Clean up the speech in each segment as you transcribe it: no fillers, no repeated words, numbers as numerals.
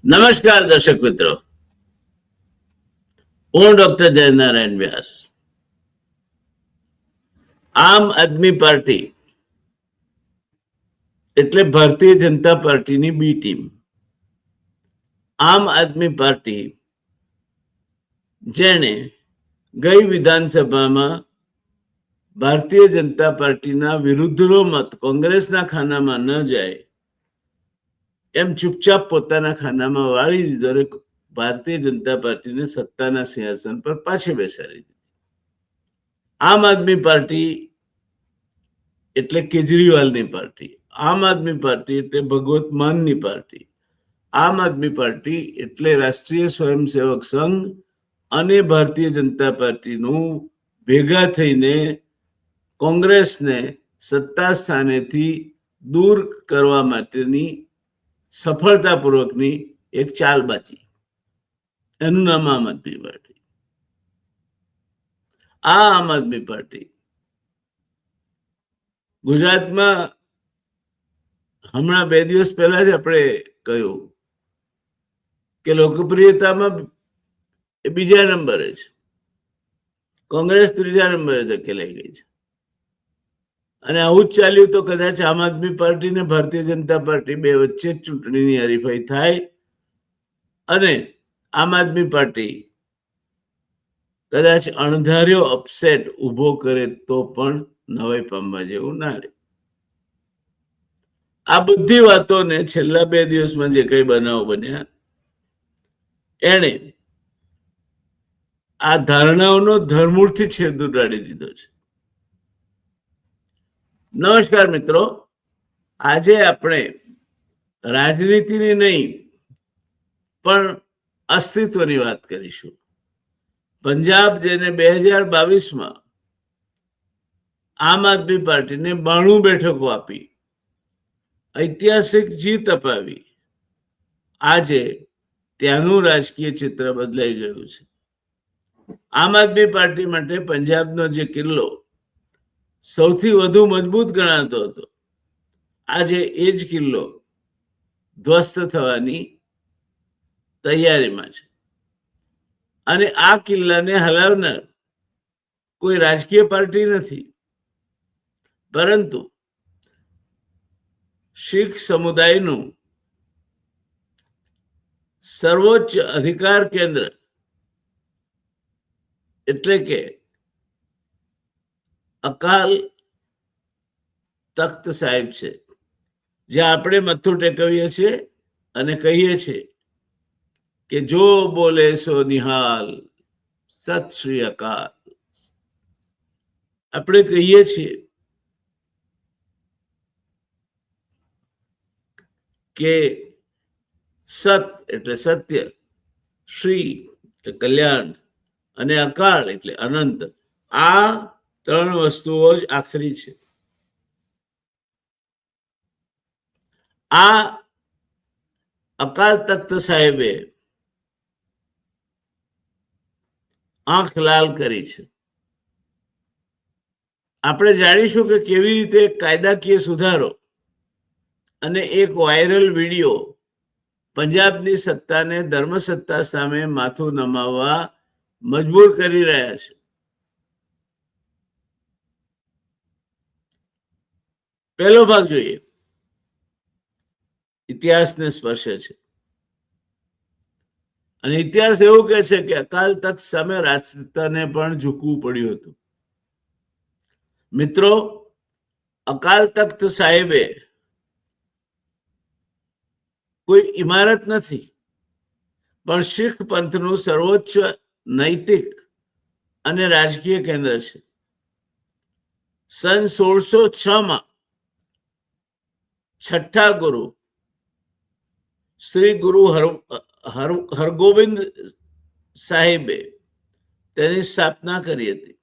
નમસ્કાર દર્શક મિત્રો, હું ડોક્ટર જયનારાયણ વ્યાસ. આમ આદમી પાર્ટી એટલે ભારતીય જનતા પાર્ટીની બી ટીમ. આમ આદમી પાર્ટી જેણે ગઈ વિધાનસભામાં ભારતીય જનતા પાર્ટીના વિરુદ્ધનો મત કોંગ્રેસના ખાનામાં ન જાય એમ ચૂપચાપ પોતાના ખાનામાં વાળી દીધો અને ભારતીય જનતા પાર્ટીને સત્તાના સિંહાસન પર પાછી બેસાડી દીધી. આમ આદમી પાર્ટી એટલે કેજરીવાલની પાર્ટી, આમ આદમી પાર્ટી એટલે ભગવત માનની પાર્ટી, આમ આદમી પાર્ટી એટલે રાષ્ટ્રીય સ્વયંસેવક સંઘ અને ભારતીય જનતા પાર્ટીનું ભેગા થઈને કોંગ્રેસને સત્તા સ્થાનેથી દૂર કરવા માટેની સફળતાપૂર્વકની એક ચાલબાજી. એનું નામ આમ આદમી પાર્ટી. આ આમ આદમી પાર્ટી ગુજરાતમાં હમણાં 2 દિવસ પહેલા જ આપણે કહ્યું કે લોકપ્રિયતામાં બીજા નંબરે છે, કોંગ્રેસ 3જા નંબરે ધકેલાઈ ગઈ છે. અને આવું જ ચાલ્યું તો કદાચ આમ આદમી પાર્ટી ને ભારતીય જનતા પાર્ટી બે વચ્ચે જ ચૂંટણીની હરીફાઈ થાય અને આમ આદમી પાર્ટી કદાચ અણધાર્યો અપસેટ ઉભો કરે તો પણ નવાઈ પામવા જેવું ના રહે. આ બધી વાતોને છેલ્લા 2 દિવસમાં જે કઈ બનાવ બન્યા એને આ ધારણાઓનો ધરમૂળથી છેદ ઉડાડી દીધો છે. નમસ્કાર મિત્રો, આજે આપણે રાજનીતિની નહીં પણ અસ્તિત્વની વાત કરીશું. પંજાબ જેને 2022માં આમ આદમી પાર્ટીને 92 બેઠકો આપી ઐતિહાસિક જીત અપાવી, આજે ત્યાંનું રાજકીય ચિત્ર બદલાઈ ગયું છે. આમ આદમી પાર્ટી માટે પંજાબનો જે કિલ્લો સૌથી વધુ મજબૂત ગણાતો હતો, આજે એ જ કિલ્લો ધ્વસ્ત થવાની તૈયારીમાં છે. અને આ કિલ્લાને હલાવનાર કોઈ રાજકીય પાર્ટી નથી, પરંતુ શીખ સમુદાયનું સર્વોચ્ચ અધિકાર કેન્દ્ર એટલે કે અકાલ તખ્ત સાહેબ છે, જ્યાં આપણે મથું ટેકવીએ છીએ અને કહીએ છીએ કે જો બોલે સો નિહાલ, સત શ્રી અકાલ. આપણે કહીએ છીએ કે સત એટલે સત્ય, શ્રી એટલે કલ્યાણ અને અકાળ એટલે અનંત. આ 3 વસ્તુઓ જ આખરી છે. આ અકાલ તખ્ત સાહેબે આંખ લાલ કરી છે. આપણે જાણીશું કે કેવી રીતે કાયદાકીય સુધારો અને એક વાયરલ વિડીયો પંજાબની સત્તાને ધર્મસત્તા સામે માથું નમાવવા મજબૂર કરી રહ્યા છે. પહેલો ભાગ જોઈએ. ઇતિહાસને સ્પર્શે છે અને ઇતિહાસ એવું કહે છે કે અકાલ તખ્ત સામે રાજસત્તાને પણ ઝૂકવું પડ્યું હતું. મિત્રો, અકાલ તખ્ત સાહેબે કોઈ ઇમારત નથી, પણ શીખ પંથનું સર્વોચ્ચ નૈતિક અને રાજકીય કેન્દ્ર છે. સન 1606માં 6ઠા ગુરુ શ્રી ગુરુ હરગોવિંદ સાહેબે તેની સ્થાપના કરી હતી,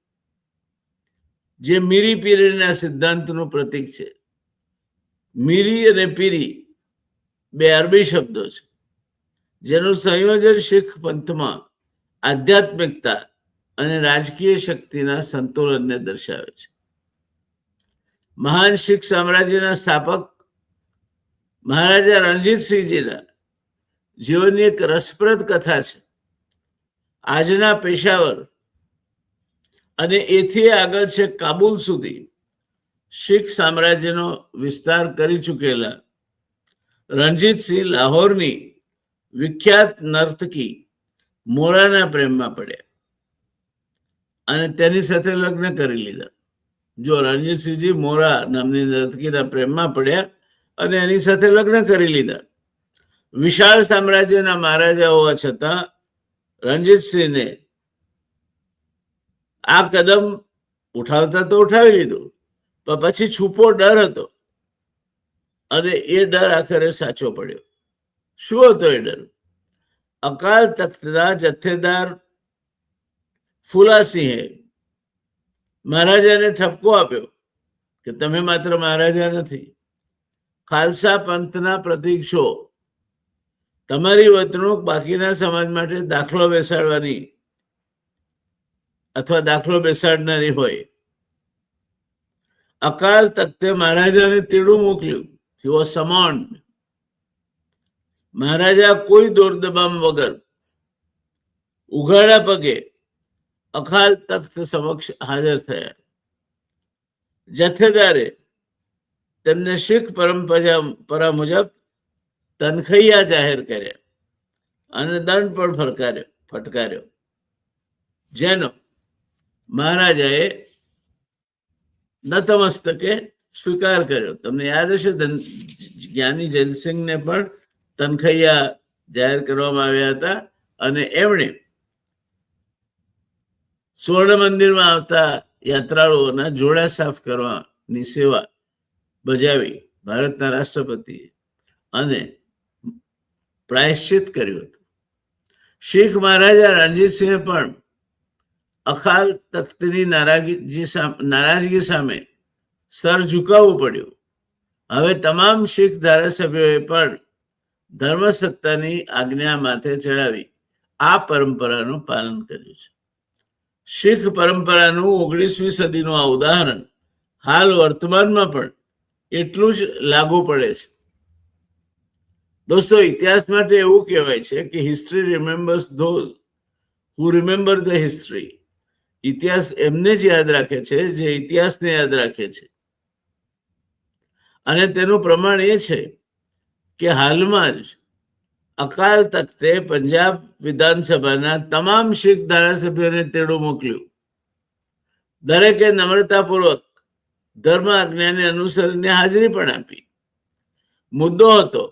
જે મીરી પીરીના સિદ્ધાંતનું પ્રતીક છે. મીરી અને પીરી 2 અરબી શબ્દો છે, જેનું સંયોજન શીખ પંથમાં આધ્યાત્મિકતા અને રાજકીય શક્તિના સંતુલનને દર્શાવે છે. મહાન શીખ સામ્રાજ્યના સ્થાપક મહારાજા રણજીતસિંહજીના જીવનની એક રસપ્રદ કથા છે. આજના પેશાવર અને એથી આગળ છે કાબુલ સુધી શીખ સામ્રાજ્યનો વિસ્તાર કરી ચૂકેલા રણજીતસિંહ લાહોરની વિખ્યાત નર્તકી મોરાના પ્રેમમાં પડ્યા અને તેની સાથે લગ્ન કરી લીધા. જો રણજીતસિંહજી મોરા નામની નર્તકીના પ્રેમમાં પડ્યા અને એની સાથે લગ્ન કરી લીધા. વિશાળ સામ્રાજ્યના મહારાજા હોવા છતાં રણજીતસિંહને આ કદમ ઉઠાવતા તો ઉઠાવી લીધું, પણ પછી છુપો ડર હતો અને એ ડર આખરે સાચો પડ્યો. શું હતો એ ડર? અકાલ તખ્તના જથ્થેદાર ફુલાસિંહે મહારાજાને ઠપકો આપ્યો કે તમે માત્ર મહારાજા નથી, ખાલસા પંથના પ્રતીક છો. તમારી વર્તણૂક બાકીના સમાજ માટે દાખલો બેસાડવાની અથવા દાખલો બેસાડનારી હોય. અકાલ તખ્તે મહારાજાને તેડું મોકલ્યું. He was summoned. મહારાજા કોઈ દોડદબામ વગર ઉઘાડા પગે અકાલ તખ્ત સમક્ષ હાજર થયા. જથ્થેદારે તેમને શીખ પરંપરા મુજબ તનખૈયા જાહેર કર્યા અને દંડ પણ ફટકાર્યો, જેનો મહારાજાએ નતમસ્તકે સ્વીકાર કર્યો. તમને યાદ હશે જ્ઞાની જયસિંહને પણ તનખૈયા જાહેર કરવામાં આવ્યા હતા અને એમણે સુવર્ણ મંદિરમાં આવતા યાત્રાળુઓના જોડા સાફ કરવાની સેવા બજાવી ભારતના રાષ્ટ્રપતિએ અને પ્રાયશ્ચિત કર્યું હતું. શીખ મહારાજા રણજીતસિંહે પણ અકાલ તખ્તની નારાજગી સામે સર ઝુકાવવું પડ્યું. હવે તમામ શીખ ધારાસભ્યોએ પણ ધર્મસત્તાની આજ્ઞા માથે ચડાવી આ પરંપરાનું પાલન કર્યું છે. શીખ પરંપરાનું 19મી સદીનું આ ઉદાહરણ હાલ વર્તમાનમાં પણ એટલું જ લાગુ પડે છે. દોસ્તો, ઇતિહાસ માટે એવું કહેવાય છે કે history remembers those who remember the history. ઇતિહાસ એમને જ યાદ રાખે છે જે ઇતિહાસને યાદ રાખે છે. અને તેનું પ્રમાણ એ છે કે હાલમાં જ અકાલ તખ્તે પંજાબ વિધાનસભાના તમામ શીખ ધારાસભ્યોને તેડું મોકલ્યું. દરેકે નમ્રતાપૂર્વક ધર્મ આજ્ઞાને અનુસરીને હાજરી પણ આપી. મુદ્દો હતો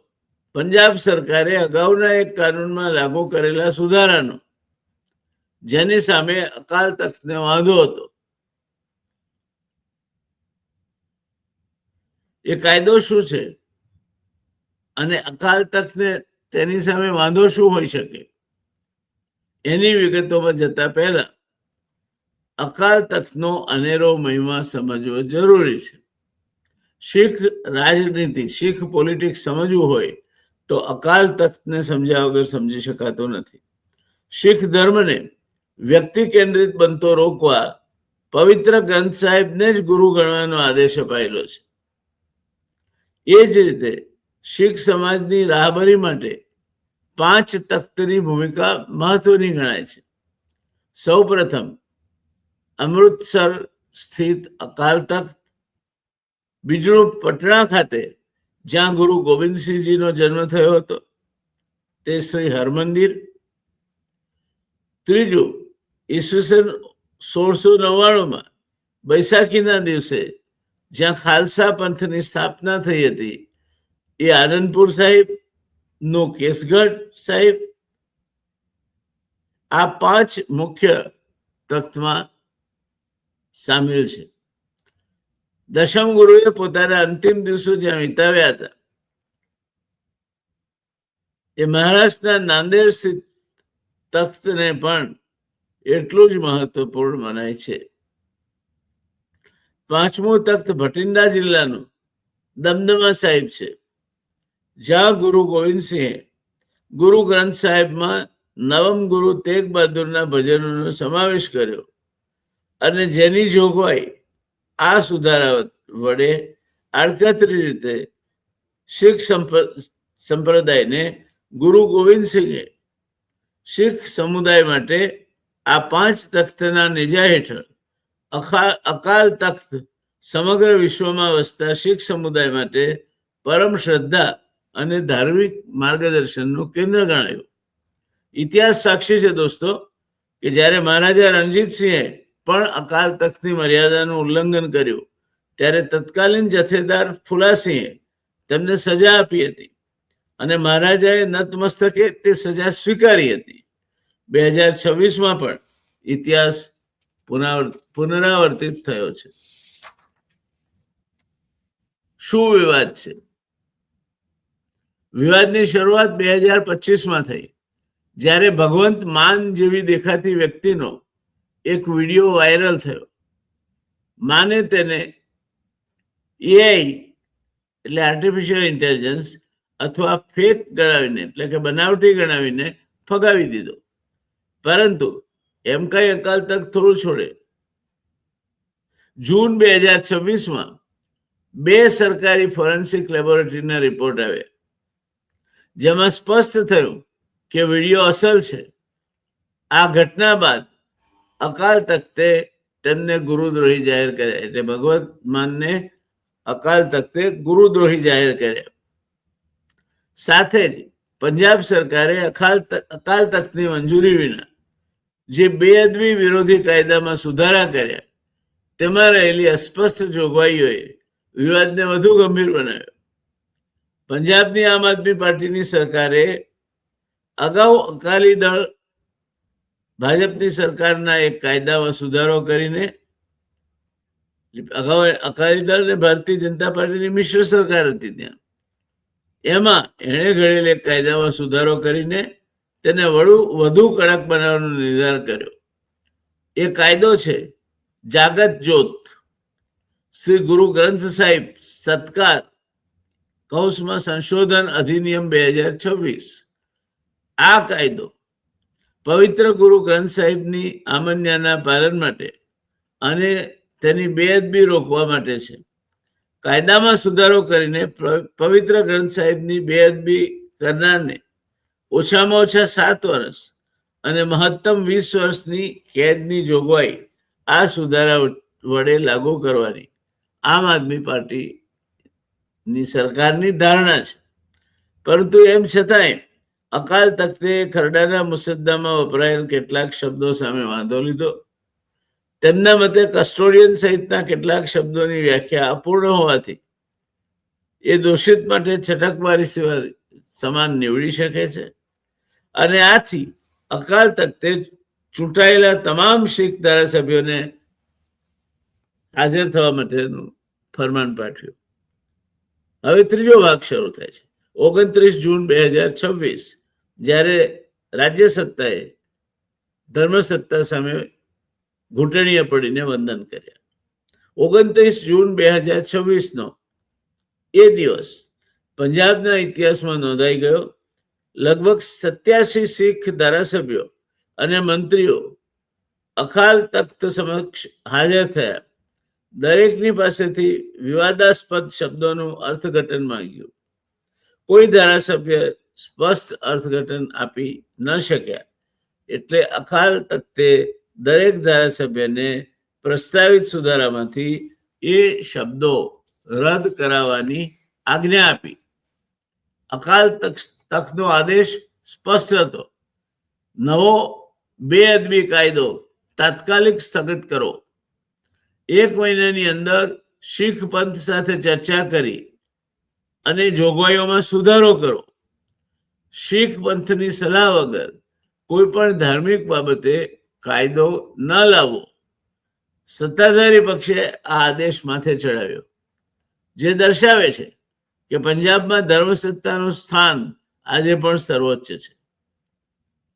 પંજાબ સરકારે અગાઉના એક કાનૂનમાં લાગુ કરેલા સુધારાનો, જેની સામે અકાલ તખ્તને વાંધો હતો. એ કાયદો શું છે અને અકાલ તખ્તને તેની સામે વાંધો શું હોઈ શકે, એની વિગતોમાં જતા પહેલા અકાલ તખ્તનો અનેરો મહિમા સમજવો જરૂરી છે. શીખ રાજનીતિ, શીખ પોલિટિક્સ સમજવું હોય તો અકાલ તખ્તને સમજ્યા વગર સમજી શકાતો નથી. શીખ ધર્મને વ્યક્તિ કેન્દ્રિત બનતો રોકવા પવિત્ર ગ્રંથ સાહેબને જ ગુરુ ગણવાનો આદેશ અપાયેલો છે. એ જ રીતે શીખ સમાજની રાહબરી માટે 5 તખ્તની ભૂમિકા મહત્વની ગણાય છે. સૌ પ્રથમ અમૃતસર સ્થિત અકાલ તખ્ત, બીજું પટણા ખાતે જ્યાં ગુરુ ગોવિંદસિંહજીનો જન્મ થયો હતો તે શ્રી હરમંદિર, ત્રીજું ઈસવીસન 1699માં બૈસાખીના દિવસે જ્યાં ખાલસા પંથની સ્થાપના થઈ હતી એ આનંદપુર સાહિબ નો કેસગઢ સાહિબ. આ 5 મુખ્ય તખ્તમાં સામેલ છે. દશમ ગુરુએ પોતાના અંતિમ દિવસો જ્યાં વિતાવ્યા હતા એ મહારાષ્ટ્રના નાંદેડ સ્થિત તખ્તને પણ એટલું જ મહત્વપૂર્ણ મનાય છે. 5મું તખ્ત ભટિંડા જિલ્લાનું દમદમા સાહિબ છે, જ્યાં ગુરુ ગોવિંદસિંહે ગુરુ ગ્રંથ સાહેબમાં નવમ ગુરુ તેગ બહાદુરના ભજનોનો સમાવેશ કર્યો અને જેની જોગવાઈ આ સુધારા વડે આડકતરી રીતે શીખ સંપ્રદાયને ગુરુ ગોવિંદ સિંહે શીખ સમુદાય માટે આ 5 તખ્તના નેજા હેઠળ અકાલ તખ્ત સમગ્ર વિશ્વમાં વસતા શીખ સમુદાય માટે પરમ શ્રદ્ધા અને ધાર્મિક માર્ગદર્શનનું કેન્દ્ર ગણાયું. ઇતિહાસ સાક્ષી છે દોસ્તો કે જ્યારે મહારાજા રણજીતસિંહે પણ અકાલ તખ્તની મર્યાદાનું ઉલ્લંઘન કર્યું ત્યારે તત્કાલીન જથેદાર ફુલાસિંહે તેમને સજા આપી હતી અને મહારાજાએ નતમસ્તકે તે સજા સ્વીકારી હતી. 2026માં પણ ઇતિહાસ પુનરાવર્તિત થયો છે. શું વિવાદ છે? વિવાદની શરૂઆત 2025માં થઈ જ્યારે ભગવંત માન જેવી દેખાતી વ્યક્તિનો એક વિડીયો વાયરલ થયો. માને તેને એઆઈ એટલે આર્ટિફિશિયલ ઇન્ટેલિજન્સ અથવા ફેક ગણાવીને એટલે કે બનાવટી ગણાવીને ફગાવી દીધો. પરંતુ એમ કઈ અકાલ તખ્ત થોડું છોડે. જૂન 2026માં 2 સરકારી ફોરેન્સિક લેબોરેટરીના રિપોર્ટ આવ્યા જેમાં સ્પષ્ટ થયું કે વિડીયો અસલ છે. આ ઘટના બાદ અકાલ તખ્તે તેમને ગુરુદ્રોહી જાહેર કર્યા એટલે ભગવત માનને અકાલ તખ્તે ગુરુદ્રોહી જાહેર કર્યા. સાથે જ પંજાબ સરકારે અકાલ તખ્તની મંજૂરી વિના જે બેઅદબી વિરોધી કાયદામાં સુધારા કર્યા તેમાં રહેલી અસ્પષ્ટ જોગવાઈઓએ વિવાદને વધુ ગંભીર બનાવ્યો. પંજાબની આમ આદમી પાર્ટીની સરકારે અગાઉ અકાલી દળ ભાજપની સરકારના એક કાયદામાં સુધારો કરીને અગાઉ અકાલી દળ અને ભારતીય જનતા પાર્ટીની મિશ્ર સરકાર હતી ત્યાં એમાં એણે ઘડેલ એક કાયદામાં સુધારો કરીને તેને વધુ કડક બનાવવાનો નિર્ધાર કર્યો. એ કાયદો છે જાગત જ્યોત શ્રી ગુરુ ગ્રંથ સાહિબ સત્કાર કૌંસમાં સંશોધન અધિનિયમ 2026. આ કાયદો પવિત્ર ગુરુ ગ્રંથ સાહિબની આમન્યાના પાલન માટે અને તેની બેઅદબી રોકવા માટે છે. કાયદામાં સુધારો કરીને પવિત્ર ગ્રંથ સાહિબની બેઅદબી કરનારને ઓછામાં ઓછા 7 વર્ષ અને મહત્તમ 20 વર્ષની કેદની જોગવાઈ આ સુધારા વડે લાગુ કરવાની આમ આદમી પાર્ટીની સરકારની ધારણા છે. પરંતુ એમ છતાંય અકાલ તખ્તે ખરડાના મુસદ્દામાં વપરાયેલ કેટલાક શબ્દો સામે વાંધો લીધો. તેમના મતે કસ્ટોડિયન સહિતના કેટલાક શબ્દોની વ્યાખ્યા અપૂર્ણ હોવાથી એ દોષિત માટે છટકબારી સમાન નીવડી શકે છે અને આથી અકાલ તખ્તે ચૂંટાયેલા તમામ શીખ ધારાસભ્યોને હાજર થવા માટેનું ફરમાન પાઠવ્યું. હવે ત્રીજો ભાગ શરૂ થાય છે. 29 જૂન 2026 જ્યારે રાજ્ય સત્તાએ ધર્મસત્તા સામે ઘૂંટણીએ પડીને વંદન કર્યા. 29 જૂન 2026નો એ દિવસ પંજાબના ઇતિહાસમાં નોંધાઈ ગયો. લગભગ 87 શીખ ધારાસભ્યો અને મંત્રીઓ અકાલ તખ્ત સમક્ષ હાજર થયા. દરેકની પાસેથી વિવાદાસ્પદ શબ્દોનું અર્થઘટન માંગ્યું. કોઈ ધારાસભ્ય સ્પષ્ટ અર્થઘટન આપી ન શક્યા એટલે અકાલ તખ્તે દરેક ધારાસભ્યને પ્રસ્તાવિત સુધારામાંથી એ શબ્દો રદ કરાવવાની આજ્ઞા આપી. અકાલ તખ્તનો આદેશ સ્પષ્ટ હતો. નવો બેઅદબી કાયદો તાત્કાલિક સ્થગિત કરો. 1 મહિનાની અંદર શીખ પંથ સાથે ચર્ચા કરી અને જોગવાઈઓમાં સુધારો કરો. શીખ પંથની સલાહ વગર કોઈ પણ ધાર્મિક બાબતે કાયદો ન લાવવો. સત્તાધારી પક્ષે આ આદેશ માથે ચડાવ્યો જે દર્શાવે છે કે પંજાબમાં ધર્મસત્તાનું સ્થાન આજે પણ સર્વોચ્ચ છે.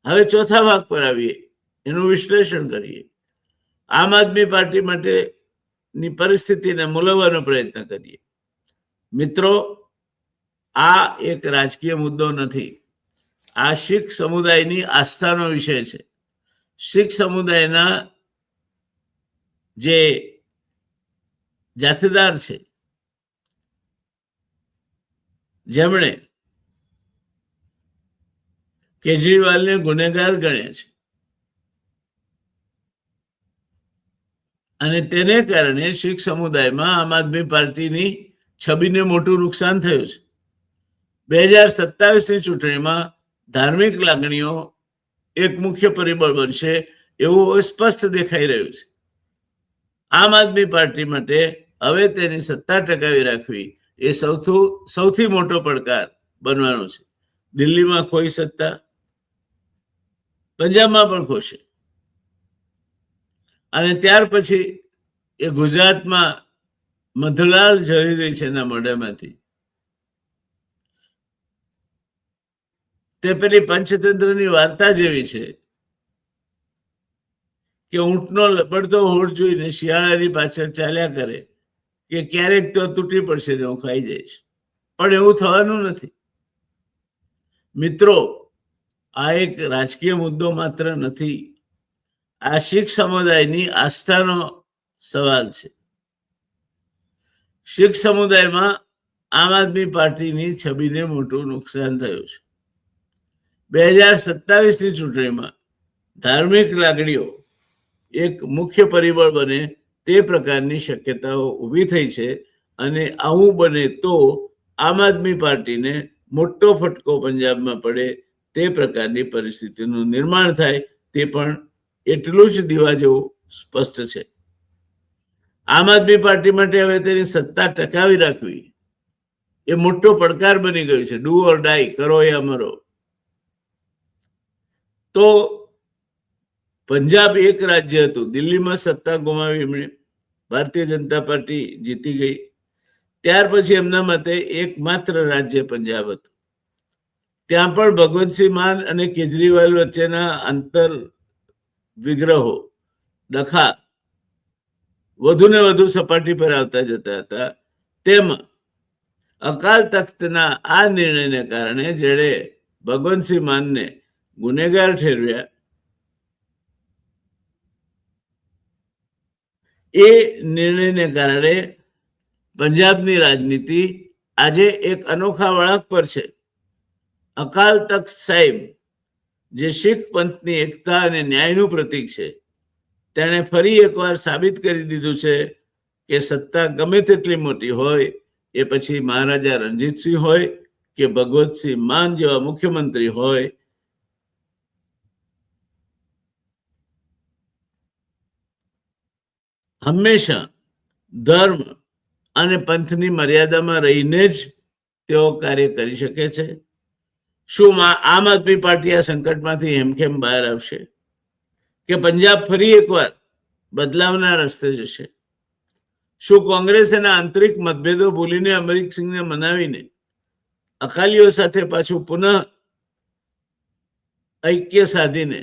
હવે ચોથા ભાગ પર આવીએ, એનું વિશ્લેષણ કરીએ. આમ આદમી પાર્ટી માટેની પરિસ્થિતિને મૂલવવાનો પ્રયત્ન કરીએ. મિત્રો, આ એક રાજકીય મુદ્દો નથી. આ શીખ સમુદાયની આસ્થાનો વિષય છે. શીખ સમુદાયના જે જાથેદાર છે જેમણે કેજરીવાલને ગુનેગાર ગણ્યા છે અને તેને કારણે શીખ સમુદાયમાં આમ આદમી પાર્ટીની છબીને મોટું નુકસાન થયું છે. 2027ની ચૂંટણીમાં ધાર્મિક લાગણીઓ એક મુખ્ય પરિબળ બનશે એવું સ્પષ્ટ દેખાઈ રહ્યું છે. આમ આદમી પાર્ટી માટે હવે તેની સત્તા ટકાવી રાખવી એ સૌથી મોટો પડકાર બનવાનો છે. દિલ્હીમાં ખોઈ સત્તા, પંજાબમાં પણ ખોશે અને ત્યાર પછી એ ગુજરાતમાં મધલાલ ઝરી રહી છે એના મોઢામાંથી. તે પેલી પંચતંત્રની વાર્તા જેવી છે કે ઊંટનો લબડતો હોઠ જોઈને શિયાળાની પાછળ ચાલ્યા કરે કે ક્યારેક તો તૂટી પડશે ને હું ખાઈ જઈશ, પણ એવું થવાનું નથી. મિત્રો, આ એક રાજકીય મુદ્દો માત્ર નથી, આ શીખ સમુદાયની આસ્થાનો સવાલ છે. શીખ સમુદાયમાં આમ આદમી પાર્ટીની છબીને મોટું નુકસાન થયું છે. 2027ની ચૂંટણીમાં ધાર્મિક લાગણીઓ એક મુખ્ય પરિબળ બને તે પ્રકારની શક્યતાઓ ઊભી થઈ છે અને આવું બને તો આમ આદમી પાર્ટીને મોટો ફટકો પંજાબમાં પડે તે પ્રકારની પરિસ્થિતિનું નિર્માણ થાય તે પણ એટલું જ દીવા જેવું સ્પષ્ટ છે. આમ આદમી પાર્ટી માટે હવે તેની સત્તા ટકાવી રાખવી એ મોટો પડકાર બની ગયો છે. ડુ ઓર ડાઈ, કરો યા મરો. તો પંજાબ એક રાજ્ય હતું, દિલ્હીમાં સત્તા ગુમાવી એમણે, ભારતીય જનતા પાર્ટી જીતી ગઈ. ત્યાર પછી એમના મતે એકમાત્ર રાજ્ય પંજાબ હતું. ત્યાં પણ ભગવંતસિંહ માન અને કેજરીવાલ વચ્ચેના અંતર વિગ્રહો, ડખા વધુ ને વધુ સપાટી પર આવતા જતા હતા. તેમાં અકાલ તખ્તના આ નિર્ણયને કારણે જેણે ભગવંતસિંહ માનને ગુનેગાર ઠેરવ્યા, એ નિર્ણયને કારણે પંજાબની રાજનીતિ આજે એક અનોખા વળાંક પર છે. અકાલ તખ્ત સાહેબ, જે શીખ પંથની એકતા અને ન્યાયનું પ્રતીક છે, તેણે ફરી એકવાર સાબિત કરી દીધું છે કે સત્તા ગમે તેટલી મોટી હોય, એ પછી મહારાજા રણજીતસિંહ હોય કે ભગવતસિંહ માન જેવા મુખ્યમંત્રી હોય, હંમેશા ધર્મ અને પંથની મર્યાદામાં રહીને જ તેઓ કાર્ય કરી શકે છે. શું આમ આદમી પાર્ટી આ સંકટમાંથી હેમખેમ બહાર આવશે કે પંજાબ ફરી એકવાર બદલાવના રસ્તે જશે? શું કોંગ્રેસ એના આંતરિક મતભેદો ભૂલીને અમરીકસિંહને મનાવીને અકાલીઓ સાથે પાછું પુનઃ ઐક્ય સાધીને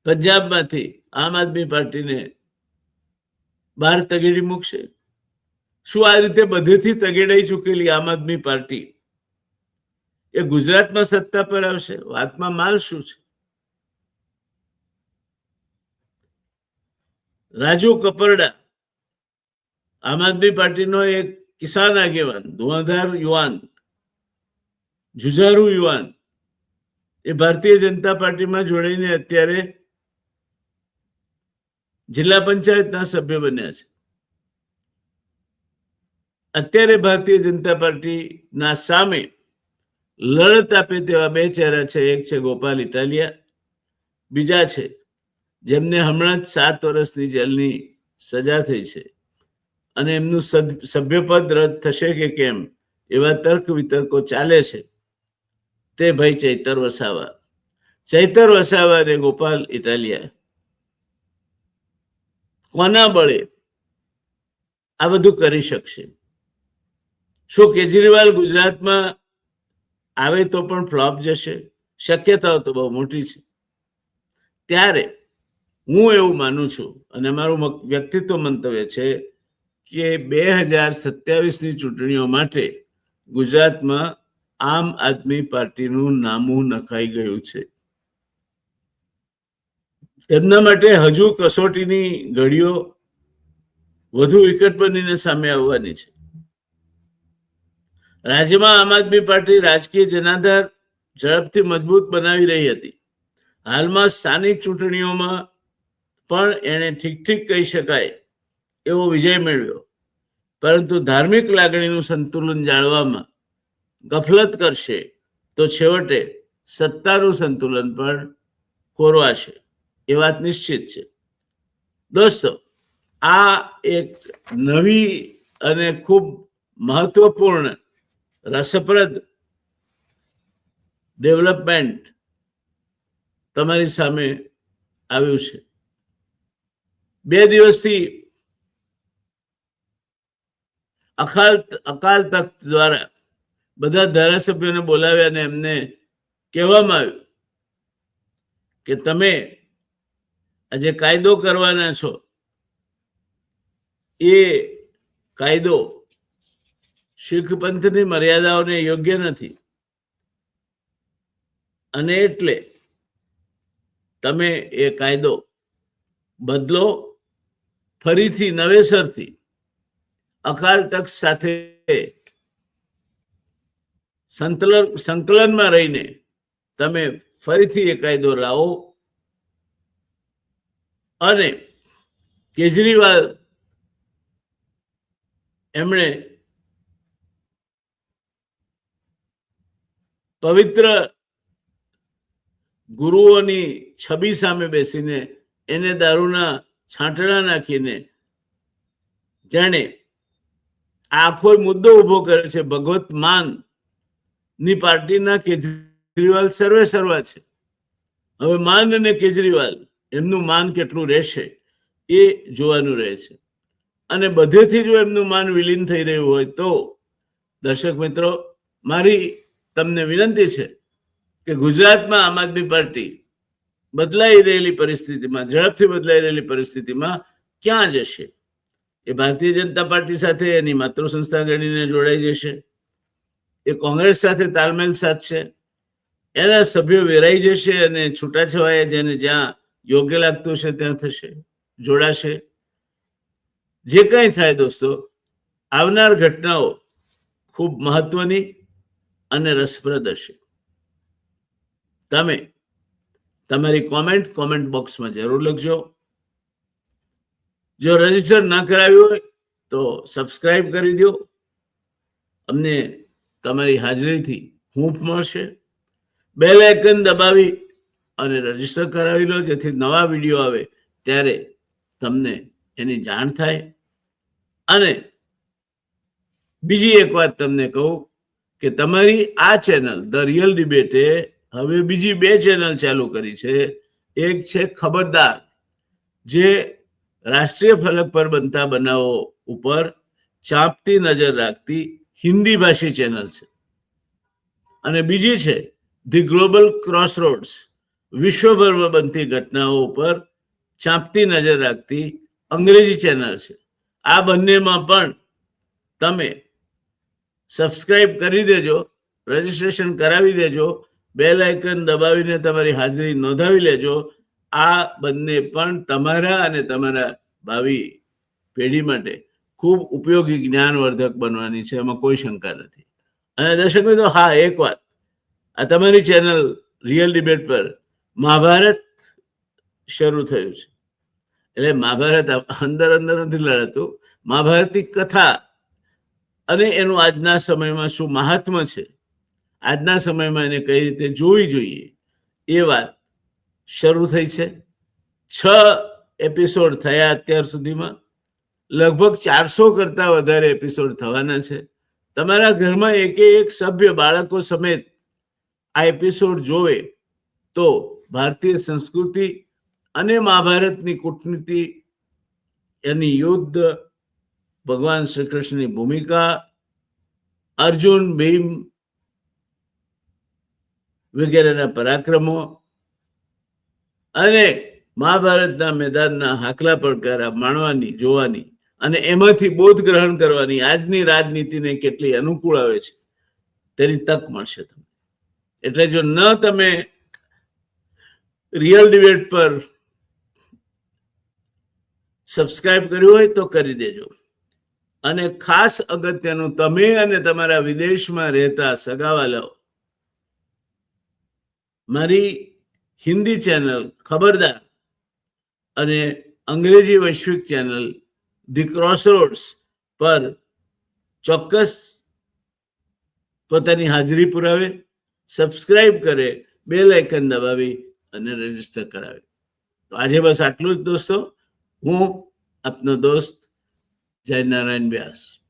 પંજાબમાંથી આમ આદમી પાર્ટીને બહાર તગેડી મૂકશે? શું આ રીતે બધેથી તગેડાઈ ચૂકેલી આમ આદમી પાર્ટી એ ગુજરાતમાં સત્તા પર આવશે? વાતમાં માલ શું છે? રાજુ કપરડા, આમ આદમી પાર્ટીનો એક કિસાન આગેવાન, ધુઆંધાર યુવાન, જુઝારુ યુવાન, એ ભારતીય જનતા પાર્ટીમાં જોડાઈને અત્યારે જિલ્લા પંચાયતના સભ્ય બન્યા છે. અત્યારે ભારતીય જનતા પાર્ટીના સામે લડત આપે તેવા બે ચહેરા છે. એક છે ગોપાલ ઇટાલિયા, બીજા છે જેમને હમણાં જ 7 વર્ષની જેલની સજા થઈ છે અને એમનું સભ્યપદ રદ થશે કે કેમ એવા તર્ક વિતર્કો ચાલે છે. તે ભાઈ ચૈતર વસાવા. ચૈતર વસાવા અને ગોપાલ ઇટાલિયા કોના બળે આ બધું કરી શકશે? શું કેજરીવાલ ગુજરાતમાં આવે તો પણ ફ્લોપ જશે? શક્યતાઓ તો બહુ મોટી છે. ત્યારે હું એવું માનું છું અને મારું વ્યક્તિત્વ મંતવ્ય છે કે 2027ની ચૂંટણીઓ માટે ગુજરાતમાં આમ આદમી પાર્ટીનું નામું નખાઈ ગયું છે. તેમના માટે હજુ કસોટીની ઘડીઓ વધુ વિકટ બનીને સામે આવવાની છે. રાજ્યમાં આમ આદમી પાર્ટી રાજકીય જનાધાર ઝડપથી મજબૂત બનાવી રહી હતી. હાલમાં સ્થાનિક ચૂંટણીઓમાં પણ એણે ઠીક ઠીક કહી શકાય એવો વિજય મેળવ્યો, પરંતુ ધાર્મિક લાગણીનું સંતુલન જાળવવામાં ગફલત કરશે તો છેવટે સત્તાનું સંતુલન પણ ખોરવાશે, એ વાત નિશ્ચિત છે. દોસ્તો, આ એક નવી અને ખૂબ મહત્વપૂર્ણ રસપ્રદ ડેવલપમેન્ટ તમારી સામે આવ્યું છે. 2 દિવસથી અકાલ તખ્ત દ્વારા બધા ધારાસભ્યોને બોલાવ્યા અને એમને કહેવામાં આવ્યું કે તમે આજે કાયદો કરવાના છો એ કાયદો શીખ પંથની મર્યાદાઓને યોગ્ય નથી, અને એટલે તમે એ કાયદો બદલો, ફરીથી નવેસરથી અકાલ તખ્ત સાથે સંકલનમાં રહીને તમે ફરીથી એ કાયદો લાવો. અને કેજરીવાલ એમણે પવિત્ર ગુરુઓની છબી સામે બેસીને એને દારૂના છાંટણા નાખીને જાણે આખો મુદ્દો ઉભો કરે છે. ભગવત માન ની પાર્ટીના કેજરીવાલ સર્વે સર્વા છે. હવે માન અને કેજરીવાલ એમનું માન કેટલું રહેશે એ જોવાનું રહે છે. અને બધેથી જો એમનું માન વિલીન થઈ રહ્યું હોય તો દર્શક મિત્રો, મારી તમને વિનંતી છે કે ગુજરાતમાં આમ આદમી પાર્ટી બદલાઈ રહેલી પરિસ્થિતિમાં, ઝડપથી બદલાઈ રહેલી પરિસ્થિતિમાં ક્યાં જશે? એ ભારતીય જનતા પાર્ટી સાથે એની માતૃ સંસ્થા ગણીને જોડાઈ જશે, એ કોંગ્રેસ સાથે તાલમેલ સાધશે, એના સભ્યો વેરાઈ જશે અને છૂટાછવાયા જેને જ્યાં યોગ્ય લાગતું છે ત્યાં થશે, જોડાશે. જે કંઈ થાય દોસ્તો, આવનાર ઘટનાઓ ખૂબ મહત્વની અને રસપ્રદ હશે. તમે તમારી કોમેન્ટ બોક્સમાં જરૂર લખજો. જો રજીસ્ટર ના કરાવ્યું હોય તો સબસ્ક્રાઇબ કરી દો. અમને તમારી હાજરીથી હૂંફ મળશે. બેલ આઇકન દબાવી અને રજીસ્ટર કરાવી લો, જેથી નવા વિડીયો આવે ત્યારે તમને એની જાણ થાય. અને બીજી એક વાત તમને કહું કે તમારી આ ચેનલ ધ રિયલ ડિબેટે હવે બીજી 2 ચેનલ ચાલુ કરી છે. એક છે ખબરદાર, જે રાષ્ટ્રીય ફલક પર બનતા બનાવો ઉપર ચાંપતી નજર રાખતી હિન્દી ભાષી ચેનલ છે. અને બીજી છે ધી ગ્લોબલ ક્રોસરોડ્સ, વિશ્વભરમાં બનતી ઘટનાઓ ઉપર ચાંપતી નજર રાખતી અંગ્રેજી ચેનલ છે. આ બંનેમાં પણ તમે સબસ્ક્રાઇબ કરી દેજો, રજીસ્ટ્રેશન કરાવી દેજો, બેલ આઇકન દબાવીને તમારી હાજરી નોંધાવી લેજો. આ બંને પણ તમારા અને તમારા ભાવિ પેઢી માટે ખૂબ ઉપયોગી જ્ઞાનવર્ધક બનવાની છે, એમાં કોઈ શંકા નથી. અને દર્શક મિત્રો, હા, એક વાત, આ તમારી ચેનલ રિયલ ડિબેટ પર મહાભારત શરૂ થયું છે. એટલે મહાભારત અંદર નથી લડાતું, મહાભારતની કથા અને એનું આજના સમયમાં શું મહાત્મ્ય છે, આજના સમયમાં એને કઈ રીતે જોવી જોઈએ, એ વાત શરૂ થઈ છે. 6 એપિસોડ થયા અત્યાર સુધીમાં. લગભગ 400 કરતા વધારે એપિસોડ થવાના છે. તમારા ઘરમાં એક સભ્ય બાળકો સમેત આ એપિસોડ જોવે તો ભારતીય સંસ્કૃતિ અને મહાભારતની કૂટનીતિ, એની યુદ્ધ, ભગવાન શ્રી કૃષ્ણની ભૂમિકા, અર્જુન, ભીમ વગેરેના પરાક્રમો અને મહાભારતના મેદાનના હાકલા પડકારા માણવાની, જોવાની અને એમાંથી બોધ ગ્રહણ કરવાની આજની રાજનીતિને કેટલી અનુકૂળ આવે છે તેની તક મળશે તમને. એટલે જો ન તમે રિયલ ડિબેટ પર સબસ્ક્રાઇબ કર્યું હોય તો કરી દેજો. અને ખાસ અગત્યનું, તમે અને તમારા વિદેશમાં રહેતા સગાવાલાઓ મારી હિન્દી ચેનલ ખબરદાર અને અંગ્રેજી વૈશ્વિક ચેનલ ધી ક્રોસરોડ્સ પર ચોક્કસ પોતાની હાજરી પુરાવે, સબસ્ક્રાઇબ કરે, બેલ આઇકન દબાવી અને રજીસ્ટર કરાવે. તો આજે બસ આટલું જ દોસ્તો. હું આપનો દોસ્ત જય નારાયણ વ્યાસ.